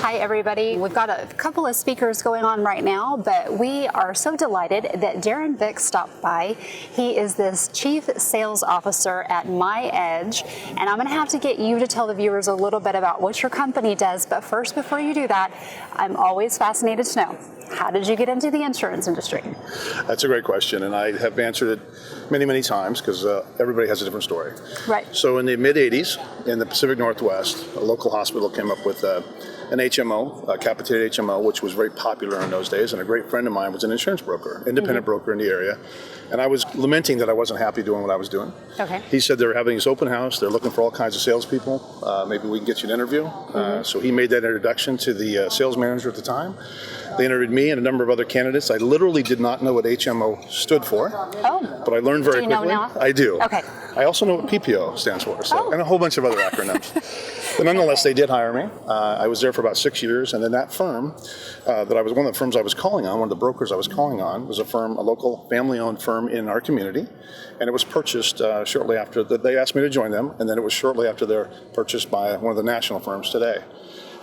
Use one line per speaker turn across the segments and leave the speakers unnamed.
Hi, everybody. We've got a couple of speakers going on right now, but we are so delighted that Darin Vick stopped by. He is this Chief Sales Officer at miEdge, and I'm going to have to get you to tell the viewers a little bit about what your company does. But first, before you do that, I'm always fascinated to know, how did you get into the insurance industry?
That's a great question, and I have answered it many, many times because everybody has a different story.
Right.
So in the mid-'80s, in the Pacific Northwest, a local hospital came up with an HMO, a capitated HMO, which was very popular in those days, and a great friend of mine was an insurance broker, independent broker in the area, and I was lamenting that I wasn't happy doing what I was doing.
Okay.
He said they were having this open house, they're looking for all kinds of salespeople, maybe we can get you an interview. So he made that introduction to the sales manager at the time. They interviewed me and a number of other candidates. I literally did not know what HMO stood for, but I learned very quickly.
Do you know now?
I do.
Okay.
I also know what PPO stands for, and a whole bunch of other acronyms. But nonetheless, they did hire me. I was there for about 6 years, and then that firm, that I was one of the firms I was calling on, one of the brokers I was calling on, was a local family-owned firm in our community, and it was purchased shortly after they asked me to join them, and then it was shortly after they're purchased by one of the national firms today.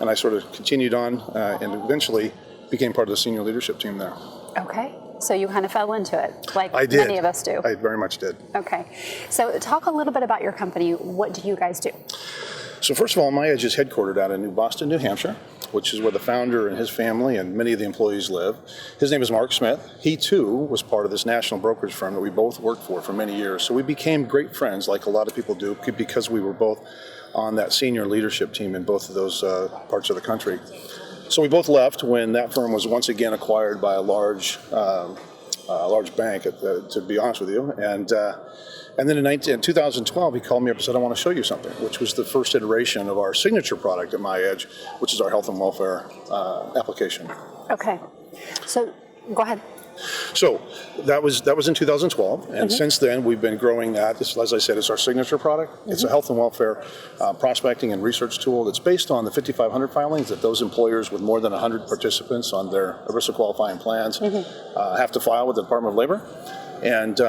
And I sort of continued on, and eventually became part of the senior leadership team there.
Okay. So you kind of fell into it, like
I did.
Many of us do.
I very much did.
Okay. So talk a little bit about your company. What do you guys do?
So first of all, miEdge is headquartered out in New Boston, New Hampshire, which is where the founder and his family and many of the employees live. His name is Mark Smith. He too was part of this national brokerage firm that we both worked for many years. So we became great friends, like a lot of people do, because we were both on that senior leadership team in both of those parts of the country. So we both left when that firm was once again acquired by a large bank, to be honest with you. And then in 2012, he called me up and said, I want to show you something, which was the first iteration of our signature product at miEdge, which is our health and welfare application.
Okay. So go ahead.
So that was in 2012, and since then we've been growing that. This, as I said, is our signature product. It's a health and welfare prospecting and research tool that's based on the 5,500 filings that those employers with more than 100 participants on their ERISA qualifying plans have to file with the Department of Labor. And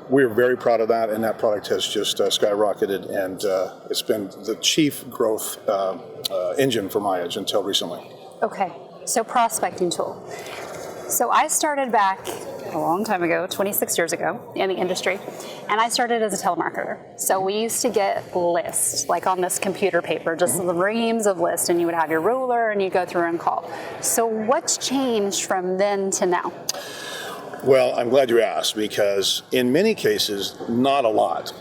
we're very proud of that, and that product has just skyrocketed, and it's been the chief growth engine for miEdge until recently. Okay,
so prospecting tool. So I started back a long time ago, 26 years ago, in the industry, and I started as a telemarketer. So we used to get lists, like on this computer paper, just the reams of lists, and you would have your ruler, and you go through and call. So what's changed from then to now?
Well, I'm glad you asked, because in many cases, not a lot,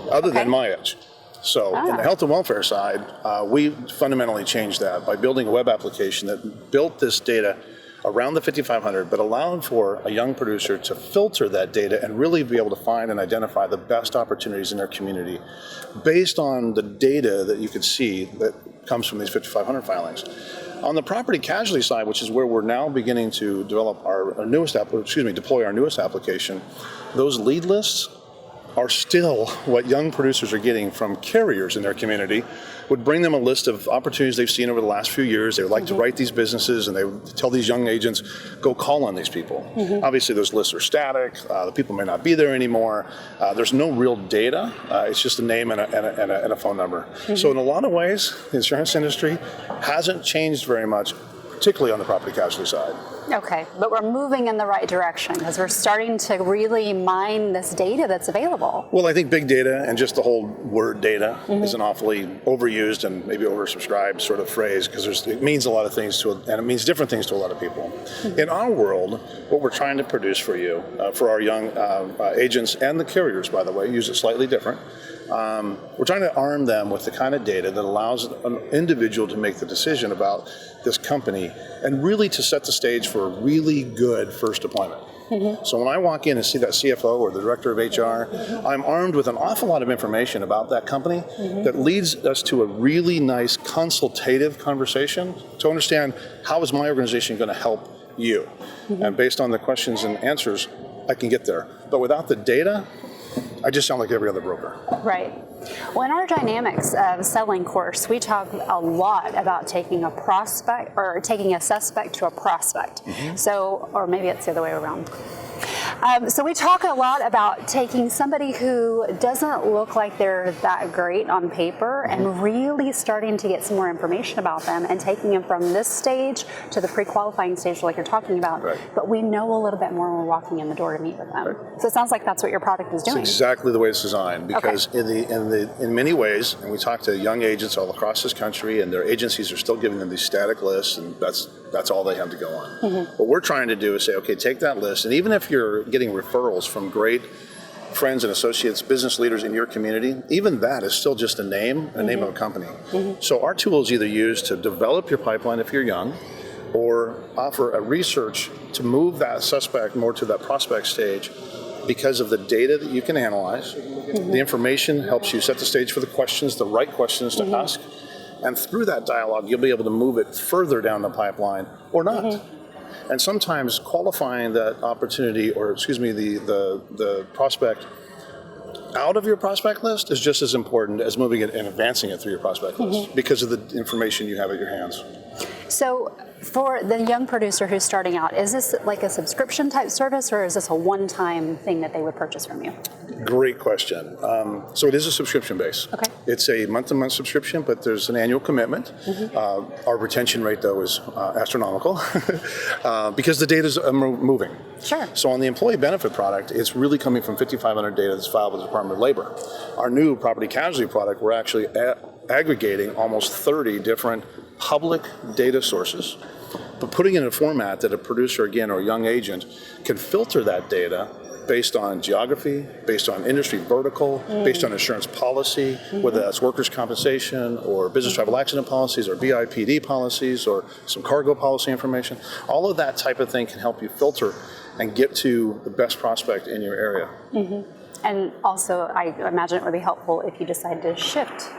other than miEdge. So in the health and welfare side, we fundamentally changed that by building a web application that built this data around the 5,500, but allowed for a young producer to filter that data and really be able to find and identify the best opportunities in their community based on the data that you could see that comes from these 5,500 filings. On the property casualty side, which is where we're now beginning to develop deploy our newest application, those lead lists are still what young producers are getting from carriers in their community. Would bring them a list of opportunities they've seen over the last few years. They would like to write these businesses, and they would tell these young agents, go call on these people. Obviously, those lists are static. The people may not be there anymore. There's no real data. It's just a name and a phone number. So in a lot of ways, the insurance industry hasn't changed very much, particularly on the property casualty side.
Okay, but we're moving in the right direction because we're starting to really mine this data that's available.
Well, I think big data and just the whole word data is an awfully overused and maybe oversubscribed sort of phrase, because it means a lot of things and it means different things to a lot of people. In our world, what we're trying to produce for you, for our young agents and the carriers, by the way, use it slightly different. We're trying to arm them with the kind of data that allows an individual to make the decision about this company and really to set the stage for a really good first appointment. So when I walk in and see that CFO or the director of HR, I'm armed with an awful lot of information about that company that leads us to a really nice consultative conversation to understand how is my organization going to help you. And based on the questions and answers, I can get there. But without the data, I just sound like every other broker.
Right. Well, in our dynamics selling course, we talk a lot about taking a prospect or taking a suspect to a prospect. So, or maybe it's the other way around. So we talk a lot about taking somebody who doesn't look like they're that great on paper and really starting to get some more information about them and taking them from this stage to the pre-qualifying stage like you're talking about.
Right.
But we know a little bit more when we're walking in the door to meet with them. So it sounds like that's what your product is doing.
It's exactly the way it's designed, because in many ways, and we talk to young agents all across this country, and their agencies are still giving them these static lists, and that's all they have to go on. What we're trying to do is say, okay, take that list, and even if you're getting referrals from great friends and associates, business leaders in your community, even that is still just a name of a company. So our tool is either used to develop your pipeline if you're young, or offer a research to move that suspect more to that prospect stage because of the data that you can analyze. The information helps you set the stage for the questions, the right questions to ask. And through that dialogue, you'll be able to move it further down the pipeline or not. And sometimes qualifying that opportunity, or the prospect out of your prospect list is just as important as moving it and advancing it through your prospect list because of the information you have at your hands.
So for the young producer who's starting out, is this like a subscription type service, or is this a one-time thing that they would purchase from you?
Great question. So it is a subscription base.
Okay.
It's a month-to-month subscription, but there's an annual commitment. Our retention rate, though, is astronomical because the data is moving.
Sure.
So on the employee benefit product, it's really coming from 5,500 data that's filed with the Department of Labor. Our new property casualty product, we're actually aggregating almost 30 different public data sources, but putting it in a format that a producer, again, or a young agent can filter that data based on geography, based on industry vertical, based on insurance policy, whether that's workers' compensation or business travel accident policies or BIPD policies or some cargo policy information. All of that type of thing can help you filter and get to the best prospect in your area.
And also, I imagine it would be helpful if you decide to shift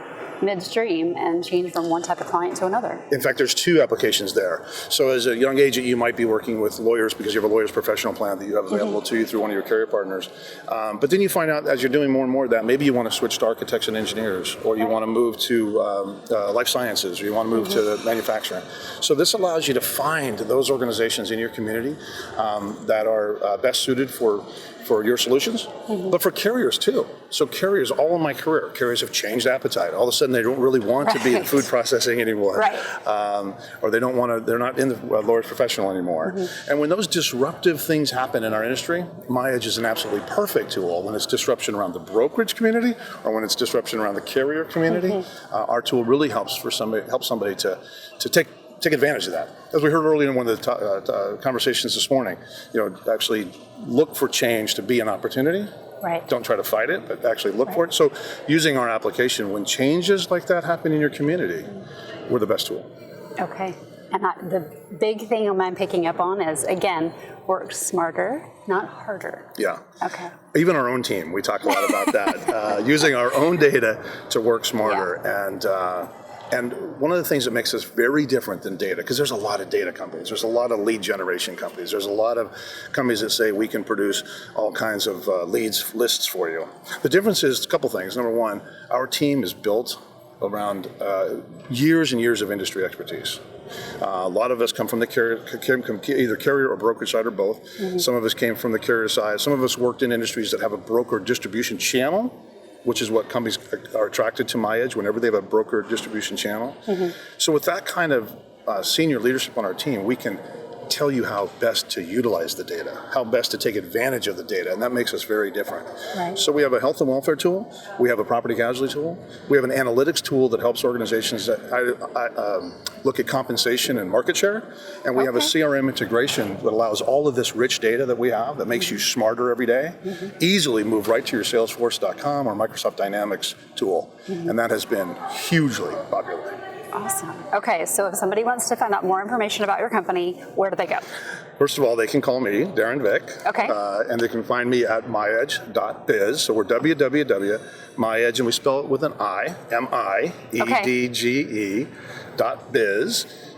midstream and change from one type of client to another.
In fact, there's two applications there. So as a young agent, you might be working with lawyers because you have a lawyer's professional plan that you have available to you through one of your carrier partners. But then you find out as you're doing more and more of that, maybe you want to switch to architects and engineers, or you want to move to life sciences, or you want to move to manufacturing. So this allows you to find those organizations in your community that are best suited for your solutions, but for carriers too. So carriers, all in my career, carriers have changed appetite. All of a sudden they don't really want to be in food processing anymore. Or they don't want to, they're not in the lawyer's professional anymore. And when those disruptive things happen in our industry, miEdge is an absolutely perfect tool. When it's disruption around the brokerage community or when it's disruption around the carrier community, our tool really helps somebody to take advantage of that. As we heard earlier in one of the conversations this morning, actually look for change to be an opportunity.
Right.
Don't try to fight it, but actually look for it. So using our application, when changes like that happen in your community, we're the best tool.
Okay. And the big thing I'm picking up on is, again, work smarter, not harder.
Yeah.
Okay.
Even our own team, we talk a lot about that. Using our own data to work smarter. And one of the things that makes us very different than data, because there's a lot of data companies, there's a lot of lead generation companies, there's a lot of companies that say we can produce all kinds of lists for you. The difference is a couple things. Number one, our team is built around years and years of industry expertise. A lot of us come from the either carrier or brokerage side or both. Some of us came from the carrier side. Some of us worked in industries that have a broker distribution channel, which is what companies are attracted to miEdge whenever they have a broker distribution channel. So with that kind of senior leadership on our team, we can tell you how best to utilize the data, how best to take advantage of the data, and that makes us very different.
Right.
So we have a health and welfare tool, we have a property casualty tool, we have an analytics tool that helps organizations that look at compensation and market share, and we have a CRM integration that allows all of this rich data that we have that makes you smarter every day, easily move right to your Salesforce.com or Microsoft Dynamics tool, and that has been hugely popular.
Awesome. Okay, so if somebody wants to find out more information about your company, where do they go?
First of all, they can call me, Darin Vick.
Okay.
And they can find me at miEdge.biz. So we're www.miEdge, and we spell it with an I, miEdge.biz.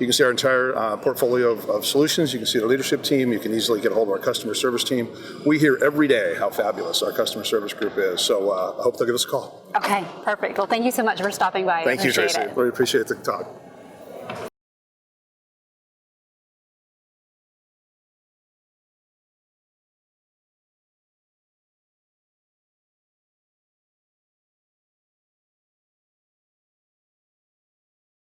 You can see our entire portfolio of solutions. You can see the leadership team. You can easily get a hold of our customer service team. We hear every day how fabulous our customer service group is. So I hope they'll give us a call.
Okay, perfect. Well, thank you so much for stopping by.
Thank you, Tracy. Really appreciate the talk.